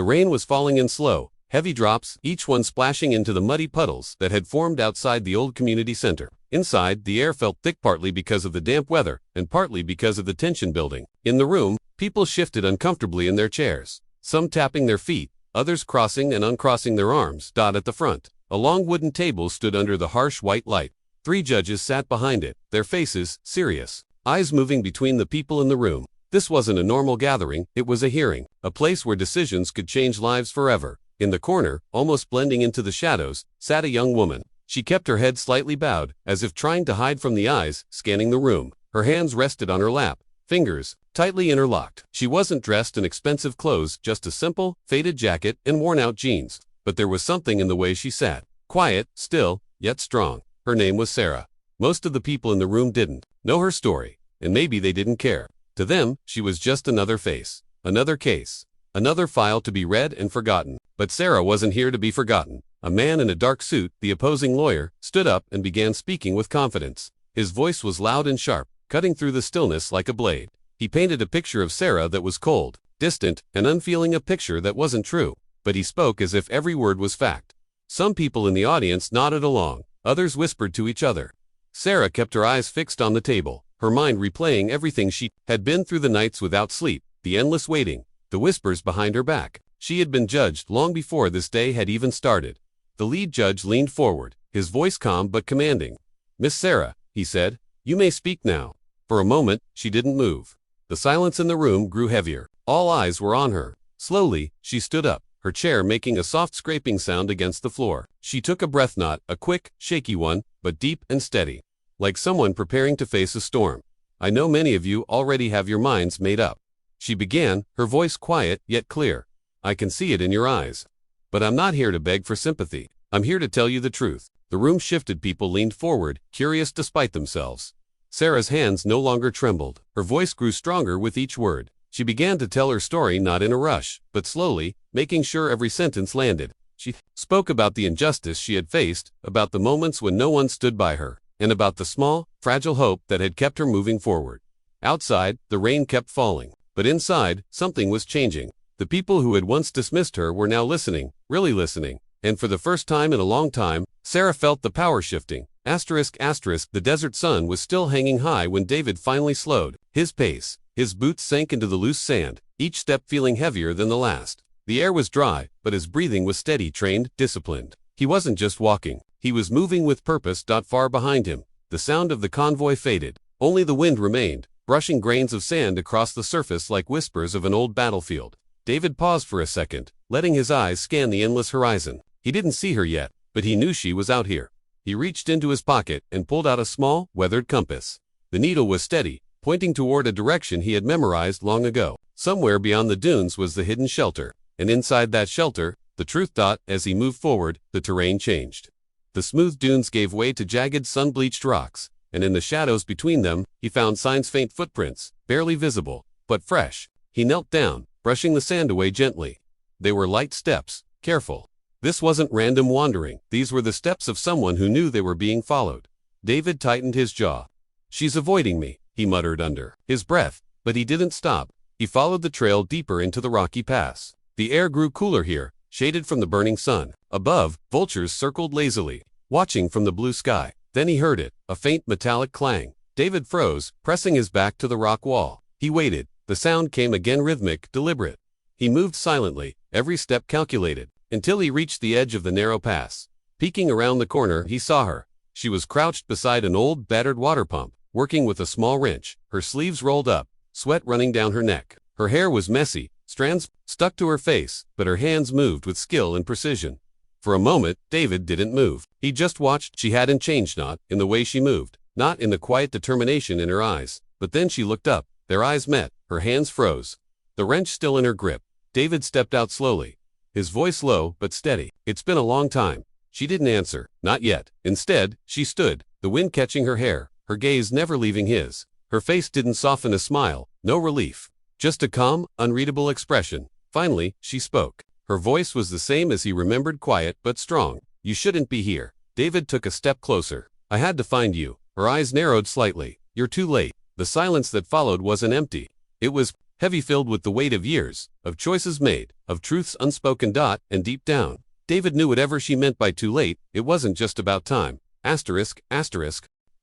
The rain was falling in slow, heavy drops, each one splashing into the muddy puddles that had formed outside the old community center. Inside, the air felt thick partly because of the damp weather, and partly because of the tension building. In the room, people shifted uncomfortably in their chairs, some tapping their feet, others crossing and uncrossing their arms. At the front, a long wooden table stood under the harsh white light. 3 judges sat behind it, their faces serious, eyes moving between the people in the room. This wasn't a normal gathering, it was a hearing, a place where decisions could change lives forever. In the corner, almost blending into the shadows, sat a young woman. She kept her head slightly bowed, as if trying to hide from the eyes scanning the room. Her hands rested on her lap, fingers tightly interlocked. She wasn't dressed in expensive clothes, just a simple, faded jacket and worn-out jeans. But there was something in the way she sat. Quiet, still, yet strong. Her name was Sarah. Most of the people in the room didn't know her story, and maybe they didn't care. To them, she was just another face, another case, another file to be read and forgotten. But Sarah wasn't here to be forgotten. A man in a dark suit, the opposing lawyer, stood up and began speaking with confidence. His voice was loud and sharp, cutting through the stillness like a blade. He painted a picture of Sarah that was cold, distant, and unfeeling, a picture that wasn't true. But he spoke as if every word was fact. Some people in the audience nodded along, others whispered to each other. Sarah kept her eyes fixed on the table, her mind replaying everything she had been through, the nights without sleep, the endless waiting, the whispers behind her back. She had been judged long before this day had even started. The lead judge leaned forward, his voice calm but commanding. "Miss Sarah," he said, "you may speak now." For a moment, she didn't move. The silence in the room grew heavier. All eyes were on her. Slowly, she stood up, her chair making a soft scraping sound against the floor. She took a breath, not a quick, shaky one, but deep and steady, like someone preparing to face a storm. "I know many of you already have your minds made up," she began, her voice quiet yet clear. "I can see it in your eyes. But I'm not here to beg for sympathy. I'm here to tell you the truth." The room shifted, people leaned forward, curious despite themselves. Sarah's hands no longer trembled. Her voice grew stronger with each word. She began to tell her story, not in a rush, but slowly, making sure every sentence landed. She spoke about the injustice she had faced, about the moments when no one stood by her, and about the small, fragile hope that had kept her moving forward. Outside, the rain kept falling, but inside, something was changing. The people who had once dismissed her were now listening, really listening, and for the first time in a long time, Sarah felt the power shifting. The desert sun was still hanging high when David finally slowed his pace. His boots sank into the loose sand, each step feeling heavier than the last. The air was dry, but his breathing was steady, trained, disciplined. He wasn't just walking, he was moving with purpose. Far behind him, the sound of the convoy faded. Only the wind remained, brushing grains of sand across the surface like whispers of an old battlefield. David paused for a second, letting his eyes scan the endless horizon. He didn't see her yet, but he knew she was out here. He reached into his pocket and pulled out a small, weathered compass. The needle was steady, pointing toward a direction he had memorized long ago. Somewhere beyond the dunes was the hidden shelter, and inside that shelter, the truth. As he moved forward, the terrain changed. The smooth dunes gave way to jagged, sun-bleached rocks, and in the shadows between them, he found signs, faint footprints, barely visible, but fresh. He knelt down, brushing the sand away gently. They were light steps, careful. This wasn't random wandering, these were the steps of someone who knew they were being followed. David tightened his jaw. "She's avoiding me," he muttered under his breath, but he didn't stop. He followed the trail deeper into the rocky pass. The air grew cooler here, shaded from the burning sun. Above, vultures circled lazily, watching from the blue sky. Then he heard it, a faint metallic clang. David froze, pressing his back to the rock wall. He waited. The sound came again, rhythmic, deliberate. He moved silently, every step calculated, until he reached the edge of the narrow pass. Peeking around the corner, he saw her. She was crouched beside an old, battered water pump, working with a small wrench, her sleeves rolled up, sweat running down her neck. Her hair was messy, strands stuck to her face, but her hands moved with skill and precision. For a moment, David didn't move. He just watched. She hadn't changed, not in the way she moved, not in the quiet determination in her eyes. But then she looked up. Their eyes met. Her hands froze, the wrench still in her grip. David stepped out slowly, his voice low but steady. "It's been a long time." She didn't answer, not yet. Instead, she stood, the wind catching her hair, her gaze never leaving his. Her face didn't soften a smile, no relief, just a calm, unreadable expression. Finally, she spoke. Her voice was the same as he remembered, quiet but strong. "You shouldn't be here." David took a step closer. "I had to find you." Her eyes narrowed slightly. "You're too late." The silence that followed wasn't empty. It was heavy filled with the weight of years, of choices made, of truths unspoken. And deep down, David knew whatever she meant by too late, it wasn't just about time. Asterisk.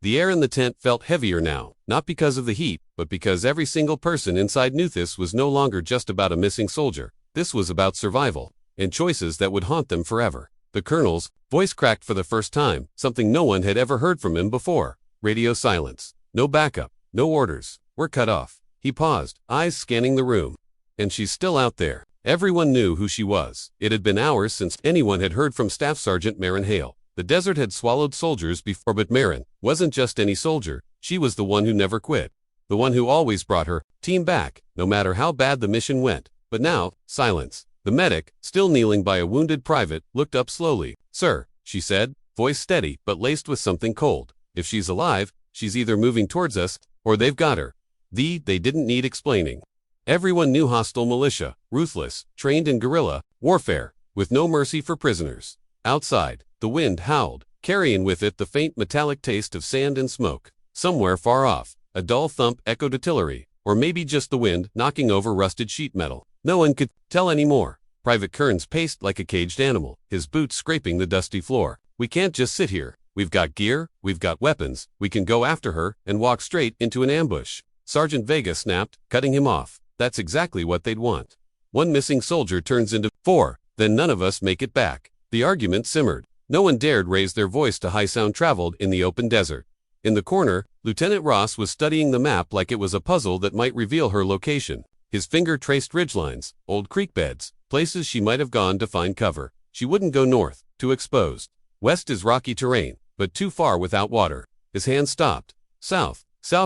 The air in the tent felt heavier now, not because of the heat, but because every single person inside knew this was no longer just about a missing soldier. This was about survival, and choices that would haunt them forever. The colonel's voice cracked for the first time, something no one had ever heard from him before. Radio silence. No backup, no orders. We're cut off. He paused, eyes scanning the room. And she's still out there. Everyone knew who she was. It had been hours since anyone had heard from Staff Sergeant Marin Hale. The desert had swallowed soldiers before, but Marin wasn't just any soldier. She was the one who never quit. The one who always brought her team back, no matter how bad the mission went. But now, silence. The medic, still kneeling by a wounded private, looked up slowly. "Sir," she said, voice steady but laced with something cold. "If she's alive, she's either moving towards us, or they've got her." They didn't need explaining. Everyone knew hostile militia, ruthless, trained in guerrilla warfare, with no mercy for prisoners. Outside, the wind howled, carrying with it the faint metallic taste of sand and smoke. Somewhere far off, a dull thump echoed artillery, or maybe just the wind knocking over rusted sheet metal. No one could tell anymore. Private Kearns paced like a caged animal, his boots scraping the dusty floor. "We can't just sit here. We've got gear, we've got weapons, we can go after her and walk straight into an ambush." Sergeant Vega snapped, cutting him off. "That's exactly what they'd want. One missing soldier turns into 4, then none of us make it back." The argument simmered. No one dared raise their voice to high sound traveled in the open desert. In the corner, Lieutenant Ross was studying the map like it was a puzzle that might reveal her location. His finger traced ridgelines, old creek beds, places she might have gone to find cover. She wouldn't go north, too exposed. West is rocky terrain, but too far without water. His hand stopped. South.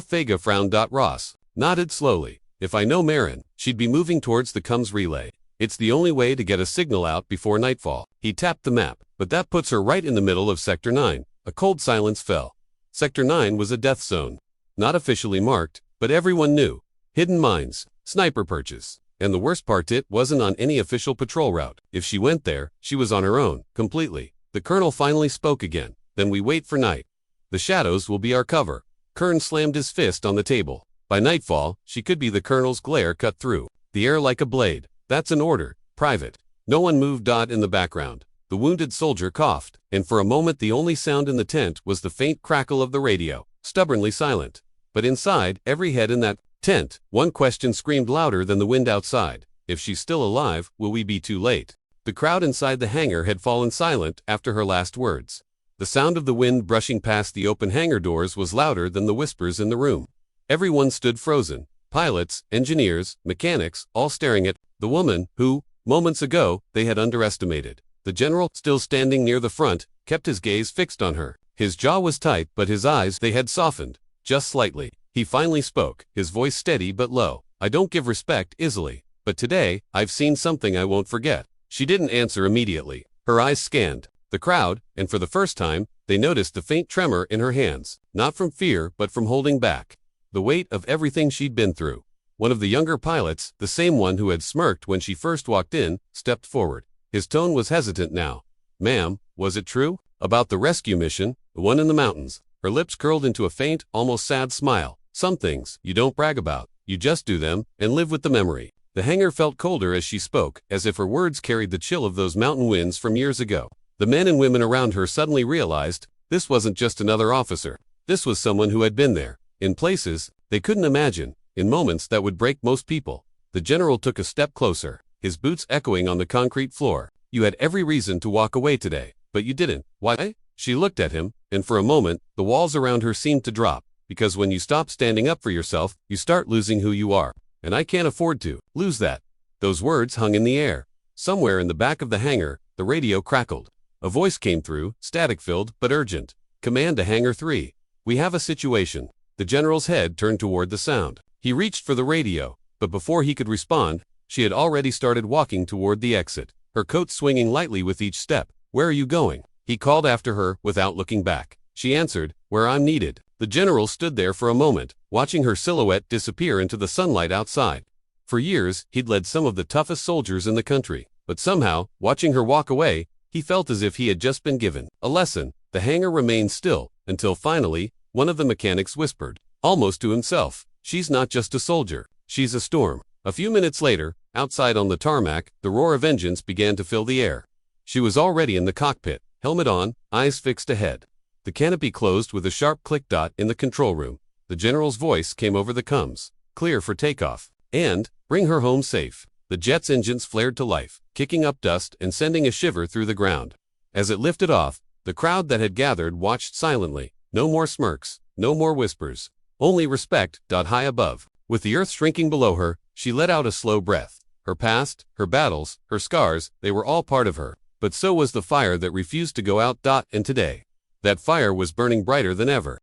Vega frowned. Ross nodded slowly. "If I know Marin, she'd be moving towards the comms relay. It's the only way to get a signal out before nightfall." He tapped the map, "but that puts her right in the middle of Sector 9. A cold silence fell. Sector 9 was a death zone. Not officially marked, but everyone knew. Hidden mines, sniper perches. And the worst part, it wasn't on any official patrol route. If she went there, she was on her own, completely." The colonel finally spoke again. "Then we wait for night. The shadows will be our cover." Kearns slammed his fist on the table. By nightfall, she could be the colonel's glare cut through the air like a blade. "That's an order, Private." No one moved. In the background, the wounded soldier coughed, and for a moment the only sound in the tent was the faint crackle of the radio, stubbornly silent. But inside, every head in that tent, one question screamed louder than the wind outside. "If she's still alive, will we be too late?" The crowd inside the hangar had fallen silent after her last words. The sound of the wind brushing past the open hangar doors was louder than the whispers in the room. Everyone stood frozen. Pilots, engineers, mechanics, all staring at the woman who, moments ago, they had underestimated. The general, still standing near the front, kept his gaze fixed on her. His jaw was tight, but his eyes, they had softened, just slightly. He finally spoke, his voice steady but low. "I don't give respect easily, but today, I've seen something I won't forget." She didn't answer immediately. Her eyes scanned the crowd, and for the first time, they noticed the faint tremor in her hands, not from fear but from holding back the weight of everything she'd been through. One of the younger pilots, the same one who had smirked when she first walked in, stepped forward. His tone was hesitant now. "Ma'am, was it true? About the rescue mission, the one in the mountains?" Her lips curled into a faint, almost sad smile. "Some things you don't brag about. You just do them and live with the memory." The hangar felt colder as she spoke, as if her words carried the chill of those mountain winds from years ago. The men and women around her suddenly realized this wasn't just another officer. This was someone who had been there, in places they couldn't imagine, in moments that would break most people. The general took a step closer, his boots echoing on the concrete floor. "You had every reason to walk away today, but you didn't. Why?" She looked at him, and for a moment, the walls around her seemed to drop. "Because when you stop standing up for yourself, you start losing who you are. And I can't afford to lose that." Those words hung in the air. Somewhere in the back of the hangar, the radio crackled. A voice came through, static-filled but urgent. "Command to Hangar 3. We have a situation." The general's head turned toward the sound. He reached for the radio, but before he could respond, she had already started walking toward the exit, her coat swinging lightly with each step. "Where are you going?" he called after her without looking back. She answered, "Where I'm needed." The general stood there for a moment, watching her silhouette disappear into the sunlight outside. For years, he'd led some of the toughest soldiers in the country, but somehow, watching her walk away, he felt as if he had just been given a lesson. The hangar remained still, until finally, one of the mechanics whispered, almost to himself, "She's not just a soldier, she's a storm." A few minutes later, outside on the tarmac, the roar of engines began to fill the air. She was already in the cockpit, helmet on, eyes fixed ahead. The canopy closed with a sharp click. In the control room, the general's voice came over the comms. Clear for takeoff. And, bring her home safe. The jet's engines flared to life, kicking up dust and sending a shiver through the ground. As it lifted off, the crowd that had gathered watched silently. No more smirks, no more whispers. Only respect. High above. With the earth shrinking below her, she let out a slow breath. Her past, her battles, her scars, they were all part of her. But so was the fire that refused to go out. And today, that fire was burning brighter than ever.